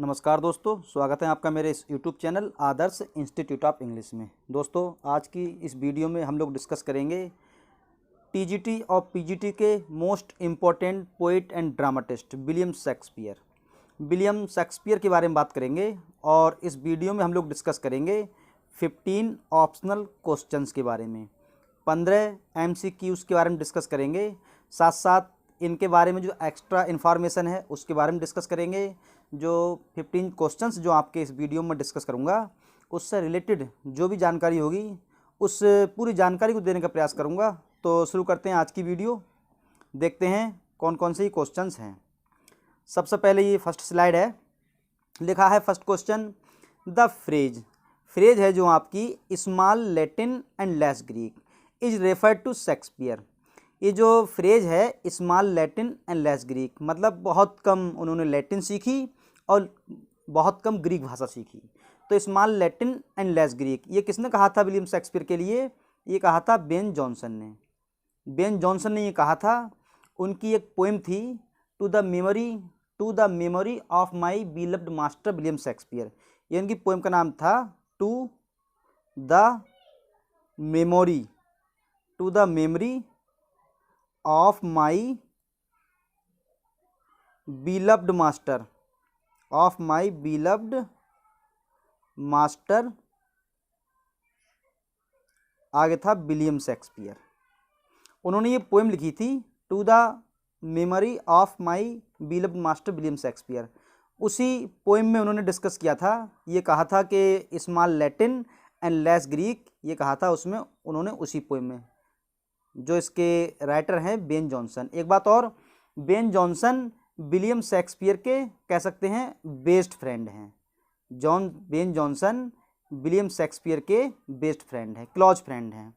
नमस्कार दोस्तों, स्वागत है आपका मेरे इस YouTube channel Adarsh institute of English में। दोस्तों, आज की इस वीडियो में हम लोग डिस्कस करेंगे TGT और PGT के most important poet and dramatist William Shakespeare. William Shakespeare के बारे में बात करेंगे और इस वीडियो में हम लोग डिस्कस करेंगे 15 ऑप्शनल क्वेश्चंस के बारे में, 15 MCQs के बारे में डिस्कस करेंगे। साथ साथ इनके बारे में जो एक्स्ट्रा इन्फॉर्मेशन है उसके बारे में डिस्कस करेंगे। जो 15 क्वेश्चंस जो आपके इस वीडियो में डिस्कस करूंगा उससे रिलेटेड जो भी जानकारी होगी उस पूरी जानकारी को देने का प्रयास करूंगा। तो शुरू करते हैं आज की वीडियो। देखते हैं कौन कौन से क्वेश्चंस हैं। सबसे पहले ये फर्स्ट स्लाइड है, लिखा है फर्स्ट क्वेश्चन, द फ्रेज है जो आपकी small Latin and less Greek is referred to Shakespeare. ये जो फ्रेज है small Latin and less Greek, मतलब बहुत कम उन्होंने लैटिन सीखी और बहुत कम ग्रीक भाषा सीखी। तो small Latin and less Greek ये किसने कहा था विलियम शेक्सपियर के लिए? ये कहा था बेन जॉनसन ने। बेन जॉनसन ने ये कहा था। उनकी एक पोएम थी to the memory of my beloved master William Shakespeare. ये उनकी पोएम का नाम था to the memory of my beloved master आगे था विलियम शेक्सपियर। उन्होंने ये पोएम लिखी थी to the memory of my beloved master William Shakespeare. उसी पोएम में उन्होंने डिस्कस किया था, ये कहा था कि small Latin and less Greek, ये कहा था उसमें उन्होंने उसी पोएम में, जो इसके राइटर हैं बेन जॉनसन। एक बात और, बेन जॉनसन विलियम शेक्सपियर के कह सकते हैं बेस्ट फ्रेंड हैं। बेन जॉनसन विलियम शेक्सपियर के बेस्ट फ्रेंड हैं, क्लोज फ्रेंड हैं।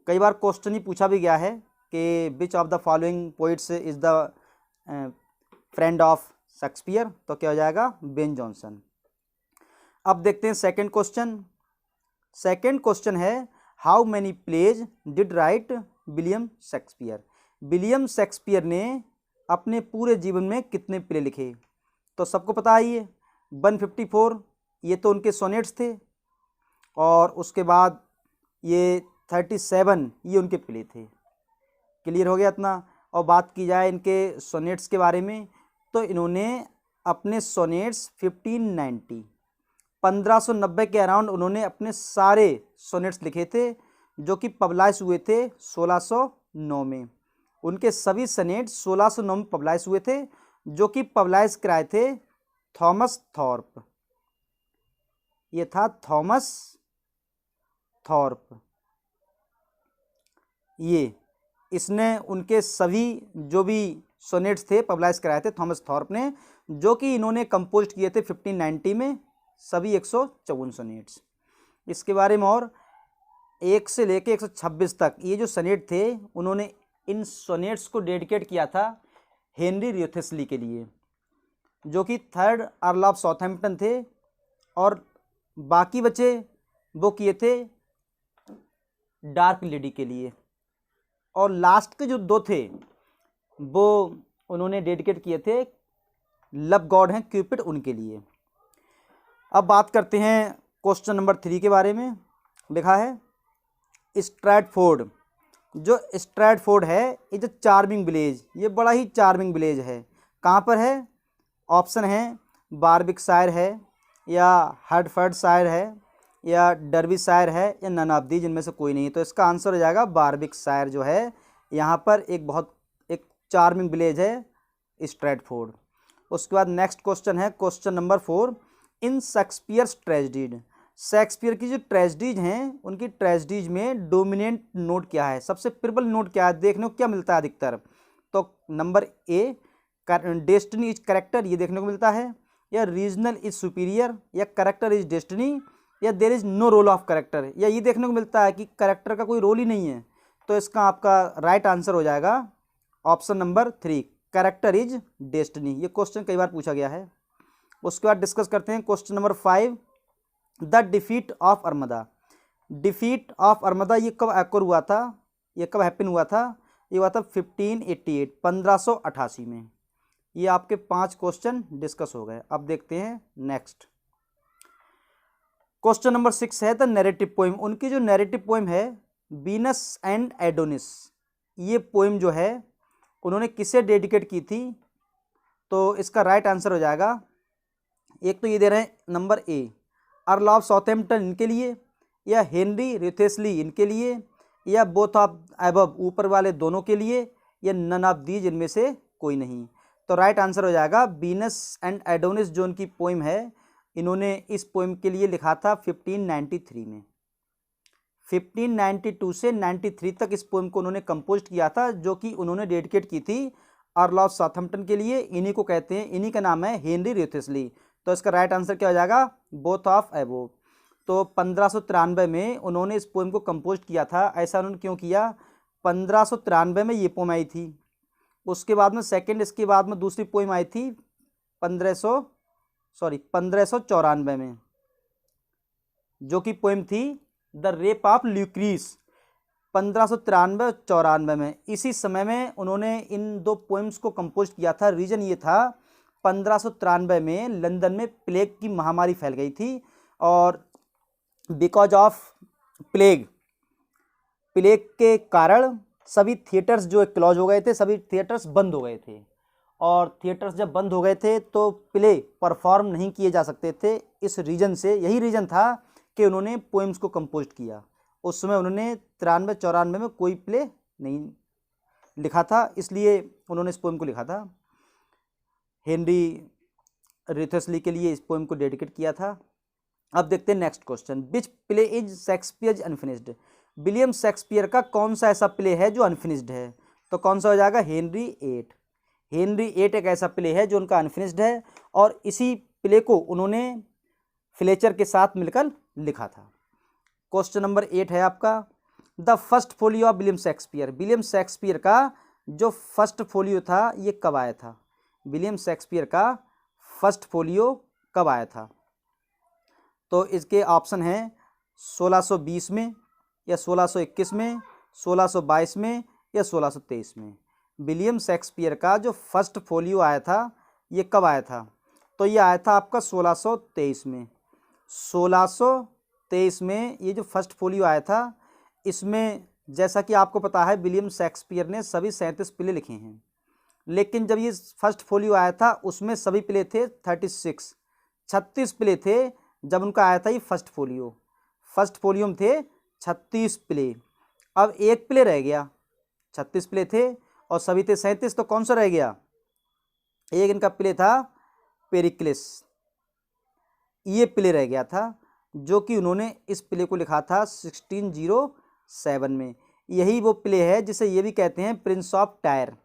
कई बार क्वेश्चन ही पूछा भी गया है कि which of the following poets is the friend of Shakespeare, तो क्या हो जाएगा? Ben Jonson. अब देखते हैं सेकंड क्वेश्चन है, how many plays did write William Shakespeare. William Shakespeare ने अपने पूरे जीवन में कितने प्ले लिखे? तो सबको पता है ये 154, ये तो उनके सोनेट्स थे, और उसके बाद ये 37 ये उनके प्ले थे। क्लियर हो गया इतना। और बात की जाए इनके सोनेट्स के बारे में, तो इन्होंने अपने सोनेट्स 1590 के अराउंड उन्होंने अपने सारे सोनेट्स लिखे थे, जो कि पब्लिश हुए थे 1609 में। उनके सभी सोनेट्स 1609 में पब्लिश हुए थे, जो कि पब्लिश कराए थे थॉमस थॉर्प। ये था थॉमस थॉर्प। इसने उनके सभी जो भी सोनेट्स थे पब्लिश कराए थे थॉमस थॉर्प ने, जो कि इन्होंने कंपोज किए थे 1590 में, सभी 154 सोनेट्स। इसके बारे में और 1 से लेके 126 तक ये जो सोनेट थे, उन्होंने इन सोनेट्स को डेडिकेट किया था हेनरी रियोथेस्ली के लिए, जो कि 3rd अर्ल ऑफ साउथहैम्पटन थे, और बाकी बचे वो किए थे डार्क लेडी के लिए, और लास्ट के जो 2 थे वो उन्होंने डेडिकेट किए थे लव गॉड हैं क्यूपिड, उनके लिए। अब बात करते हैं क्वेश्चन नंबर 3 के बारे में। लिखा है स्ट्रैटफोर्ड। जो स्ट्रैटफोर्ड है इज अ चार्मिंग विलेज, ये बड़ा ही चार्मिंग विलेज है। कहाँ पर है? ऑप्शन है वारविकशायर है, या हर्टफोर्डशायर है, या डर्बीशायर है, या नन ऑफ दी, जिनमें से कोई नहीं। तो इसका आंसर हो जाएगा वारविकशायर जो है। यहाँ पर एक चार्मिंग विलेज है स्ट्रैटफोर्ड। उसके बाद नेक्स्ट क्वेश्चन है question number 4, in Shakespeare's tragedies. Shakespeare की जो ट्रेजेडीज हैं, उनकी ट्रेजेडीज में डोमिनेंट नोट क्या है? सबसे प्रबल नोट क्या है? देखने को क्या मिलता है अधिकतर? तो number A, destiny is character, ये देखने को मिलता है, या रीजनल इज सुपीरियर, या करेक्टर इज डेस्टिनी, या there is no role of character, या ये देखने को मिलता है कि करेक्टर का कोई रोल ही नहीं है। तो इसका आपका राइट आंसर हो जाएगा option number 3, character is destiny. ये क्वेश्चन कई बार पूछा गया है। उसके बाद डिस्कस करते हैं question number 5, the defeat of Armada. Defeat of Armada ये कब एक्वर हुआ था? ये कब हैपन हुआ था? ये हुआ था 1588 में। ये आपके 5 क्वेश्चन डिस्कस हो गए। अब देखते हैं नेक्स्ट क्वेश्चन नंबर 6 है द नैरेटिव पोइम। उनकी जो नैरेटिव पोइम है वीनस एंड एडोनिस, ये पोइम जो है उन्होंने किसे डेडिकेट की थी? तो इसका राइट आंसर हो जाएगा, एक तो ये दे रहे हैं number A earl of Southampton इनके लिए, या हेनरी रिथेस्ली इनके लिए, या बोथ ऑफ अबव ऊपर वाले दोनों के लिए, या नन ऑफ दीज इनमें से कोई नहीं। तो राइट आंसर हो जाएगा वीनस एंड एडोनिस जो उनकी पोइम है, इन्होंने इस पोइम के लिए लिखा था 1593 में। 1592 से 93 तक इस पोइम को उन्होंने कंपोज किया था, जो कि उन्होंने डेडिकेट की थी अर्ल ऑफ साउथैम्पटन के लिए। इन्हीं को कहते हैं, इन्हीं का नाम है हेनरी रिथेस्ली। तो इसका राइट आंसर क्या हो जाएगा? Both of above. तो 1593 में उन्होंने इस पोइम को कंपोज किया था। ऐसा उन्होंने क्यों किया? 1593 में ये पोइम आई थी, उसके बाद में सेकंड, इसके बाद में दूसरी पोइम आई थी 1594 में, जो कि पोइम थी द रेप ऑफ ल्यूक्रीस। 1593-94 में, इसी समय में उन्होंने इन दो पोइम्स को कंपोज किया था। रीज़न ये था 1593 में लंदन में प्लेग की महामारी फैल गई थी, और बिकॉज ऑफ प्लेग के कारण सभी थिएटर्स जो क्लोज हो गए थे, सभी थिएटर्स बंद हो गए थे, और थिएटर्स जब बंद हो गए थे तो प्ले परफॉर्म नहीं किए जा सकते थे। इस रीज़न से, यही रीज़न था कि उन्होंने पोइम्स को कंपोज किया। उस समय उन्होंने 93-94 में कोई प्ले नहीं लिखा था, इसलिए उन्होंने इस पोइम को लिखा था। हेनरी रिथेस्ली के लिए इस पोइम को डेडिकेट किया था। अब देखते हैं next question, which play is Shakespeare unfinished. William Shakespeare का कौन सा ऐसा प्ले है जो अनफिनिश्ड है? तो कौन सा हो जाएगा? Henry eight. हेनरी एट एक ऐसा प्ले है जो उनका अनफिनिश्ड है, और इसी प्ले को उन्होंने फ्लेचर के साथ मिलकर लिखा था। क्वेश्चन नंबर 8 है आपका, the first folio of William Shakespeare. William Shakespeare का जो फर्स्ट फोलियो था ये कब आया था? विलियम शेक्सपियर का फर्स्ट फोलियो कब आया था? तो इसके ऑप्शन हैं 1620 में, या 1621 में, 1622 में, या 1623 में। विलियम शेक्सपियर का जो फर्स्ट फोलियो आया था ये कब आया था? तो ये आया था आपका 1623 में। 1623 में ये जो फर्स्ट फोलियो आया था, इसमें जैसा कि आपको पता है विलियम शेक्सपियर ने सभी 37 प्ले लिखे हैं, लेकिन जब ये फर्स्ट फोलियो आया था उसमें सभी प्ले थे 36 प्ले थे जब उनका आया था ये फर्स्ट फोलियो। फर्स्ट फोलियो में थे 36 प्ले, अब एक प्ले रह गया। 36 प्ले थे और सभी थे 37, तो कौन सा रह गया? एक इनका प्ले था पेरिक्लिस, ये प्ले रह गया था, जो कि उन्होंने इस प्ले को लिखा था 1607 में। यही वो प्ले है जिसे ये भी कहते हैं प्रिंस ऑफ टायर।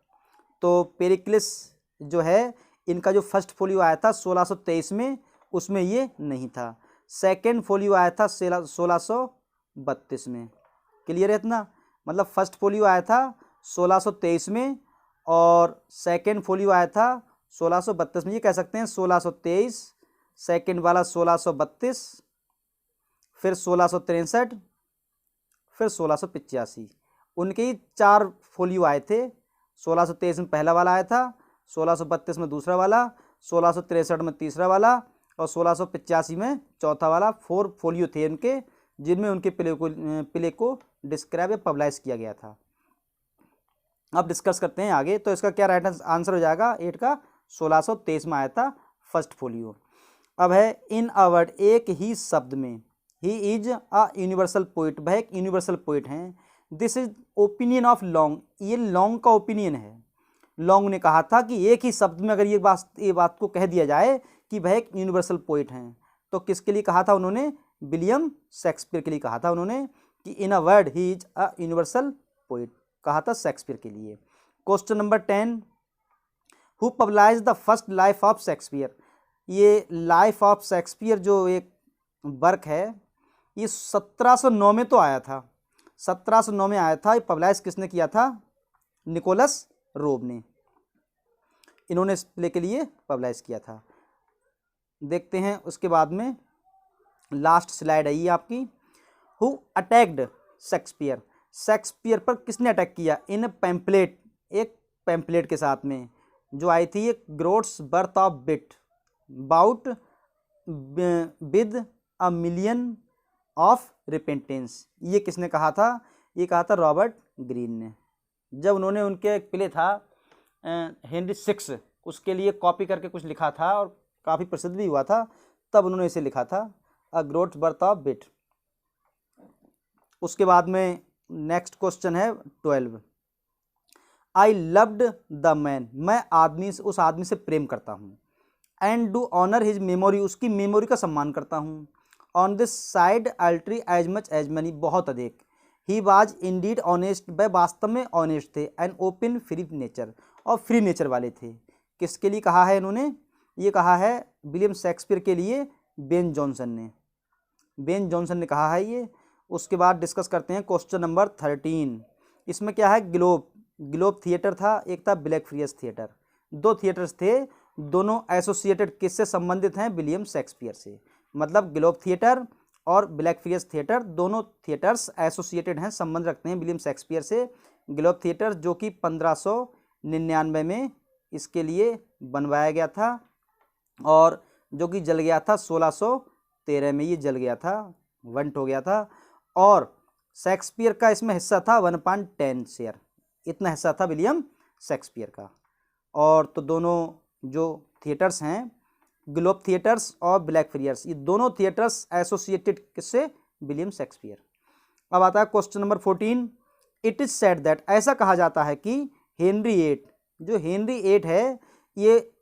तो पेरिक्लिस जो है, इनका जो फर्स्ट फोलियो आया था 1623 में, उसमें ये नहीं था। सेकेंड फोलियो आया था 1632 में। क्लियर है इतना? मतलब फर्स्ट फोलियो आया था 1623 में और सेकेंड फोलियो आया था 1632 में। ये कह सकते हैं 1623, सेकेंड वाला 1632, फिर 1663, फिर 1685। उनके ही 4 फोलियो आए थे। 1623 में पहला वाला आया था, 1632 में दूसरा वाला, 1663 में तीसरा वाला, और 1685 में चौथा वाला। 4 फोलियो थे उनके, जिनमें उनके प्ले को डिस्क्राइब या पब्लिश किया गया था। अब डिस्कस करते हैं आगे। तो इसका क्या राइट आंसर हो जाएगा? 8 का 1623 में आया था फर्स्ट फोलियो। अब है इन अ वर्ड, एक ही शब्द में, ही इज अ यूनिवर्सल पोइट। वह एक यूनिवर्सल पोइट हैं। This is opinion of long, ये लॉन्ग का ओपिनियन है। लॉन्ग ने कहा था कि एक ही शब्द में अगर ये बात को कह दिया जाए कि वह एक यूनिवर्सल पोइट हैं, तो किसके लिए कहा था उन्होंने? विलियम शेक्सपियर के लिए कहा था उन्होंने कि in a word he is a universal poet, कहा था शेक्सपियर के लिए। Question number 10, who published the first life of Shakespeare. ये लाइफ ऑफ शेक्सपियर जो एक वर्क है, ये 1709 में तो आया था, 1709 में आया था। ये पब्लिश किसने किया था? निकोलस रोब ने। इन्होंने इस प्ले के लिए पब्लिश किया था। देखते हैं उसके बाद में लास्ट स्लाइड है ये आपकी। Who attacked Shakespeare. शेक्सपियर पर किसने अटैक किया? इन पैम्पलेट, एक पैम्पलेट के साथ में। जो आई थी, ये groats worth of wit bought with a million of repentance. ये किसने कहा था? ये कहा था रॉबर्ट ग्रीन ने। जब उन्होंने उनके एक प्ले था हेनरी सिक्स, उसके लिए कॉपी करके कुछ लिखा था और काफ़ी प्रसिद्ध भी हुआ था, तब उन्होंने इसे लिखा था, अ ग्रोट्स बर्थ ऑफ बिट। उसके बाद में नेक्स्ट क्वेश्चन है 12। आई लव्ड द मैन, मैं उस आदमी से प्रेम करता हूँ। And do honour his memory, उसकी मेमोरी का सम्मान करता हूँ। On this side idolatry as much as many, बहुत अधिक। ही वाज इंडीड ऑनेस्ट, वह वास्तव में ऑनेस्ट थे। एंड ओपन फ्री नेचर, और फ्री नेचर वाले थे। किसके लिए कहा है इन्होंने? ये कहा है विलियम शेक्सपियर के लिए बेन जॉनसन ने। बेन जॉनसन ने कहा है ये। उसके बाद डिस्कस करते हैं क्वेश्चन नंबर 13। इसमें क्या है? ग्लोब थिएटर था, एक था ब्लैकफ्रियस थिएटर। दो थिएटर्स थे, दोनों एसोसिएटेड किससे संबंधित हैं? विलियम शेक्सपियर से। मतलब ग्लोब थिएटर और ब्लैकफ्रियस थिएटर, दोनों थिएटर्स एसोसिएटेड हैं, संबंध रखते हैं विलियम शेक्सपियर से। ग्लोब थिएटर जो कि 1599 में इसके लिए बनवाया गया था, और जो कि जल गया था 1613 में, ये जल गया था, वंट हो गया था। और शेक्सपियर का इसमें हिस्सा था 1/10 शेयर, इतना हिस्सा था विलियम शेक्सपियर का। और तो दोनों जो थिएटर्स हैं, ग्लोब थिएटर्स और ब्लैकफ्रियस, ये दोनों थिएटर्स एसोसिएटेड किससे? William Shakespeare. अब आता है question number 14। It is said that, ऐसा कहा जाता है कि हेनरी VIII, जो हेनरी VIII है, ये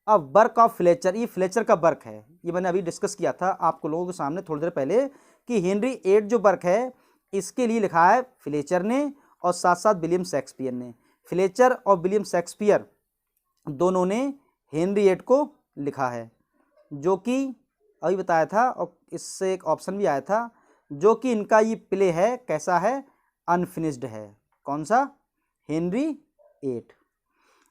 अ वर्क ऑफ फ्लेचर, ये फ्लेचर का वर्क है। ये मैंने अभी डिस्कस किया था आपको लोगों के सामने थोड़ी देर पहले कि हेनरी VIII जो वर्क है, इसके लिए लिखा है फ्लेचर ने और साथ साथ विलियम शेक्सपियर ने। फ्लेचर और विलियम शेक्सपियर दोनों ने हेनरी VIII को लिखा है, जो कि अभी बताया था, और इससे एक ऑप्शन भी आया था, जो कि इनका ये प्ले है, कैसा है? अनफिनिश्ड है। कौन सा? Henry VIII।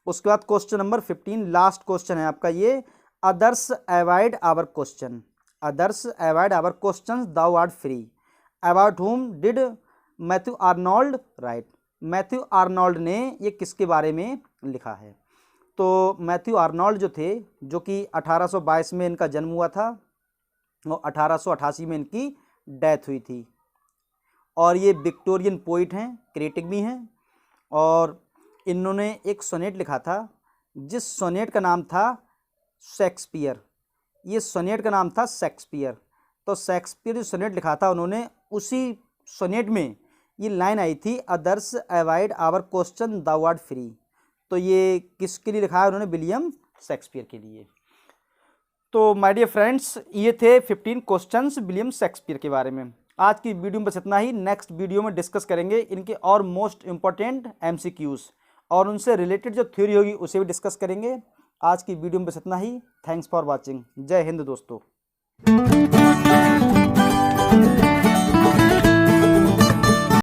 उसके बाद क्वेश्चन नंबर 15, लास्ट क्वेश्चन है आपका ये। Others avoid our question, others avoid our question thou are free, about whom did Matthew Arnold write. Matthew Arnold ने ये किसके बारे में लिखा है? तो मैथ्यू आर्नोल्ड जो थे, जो कि 1822 में इनका जन्म हुआ था और 1888 में इनकी डेथ हुई थी। और ये विक्टोरियन पोइट हैं, क्रिटिक भी हैं। और इन्होंने एक सोनेट लिखा था, जिस सोनेट का नाम था शेक्सपियर। ये सोनेट का नाम था शेक्सपियर। तो शेक्सपियर जो सोनेट लिखा था उन्होंने, उसी सोनेट में ये लाइन आई थी, others avoid our question thou art free. तो ये किसके लिए लिखा है उन्होंने? विलियम शेक्सपियर के लिए। तो माय डियर फ्रेंड्स, ये थे 15 क्वेश्चंस विलियम शेक्सपियर के बारे में। आज की वीडियो में बस इतना ही। नेक्स्ट वीडियो में डिस्कस करेंगे इनके और मोस्ट इंपॉर्टेंट MCQs, और उनसे रिलेटेड जो थ्योरी होगी उसे भी डिस्कस करेंगे। आज की वीडियो में बस इतना ही। Thanks for watching. जय हिंद दोस्तों।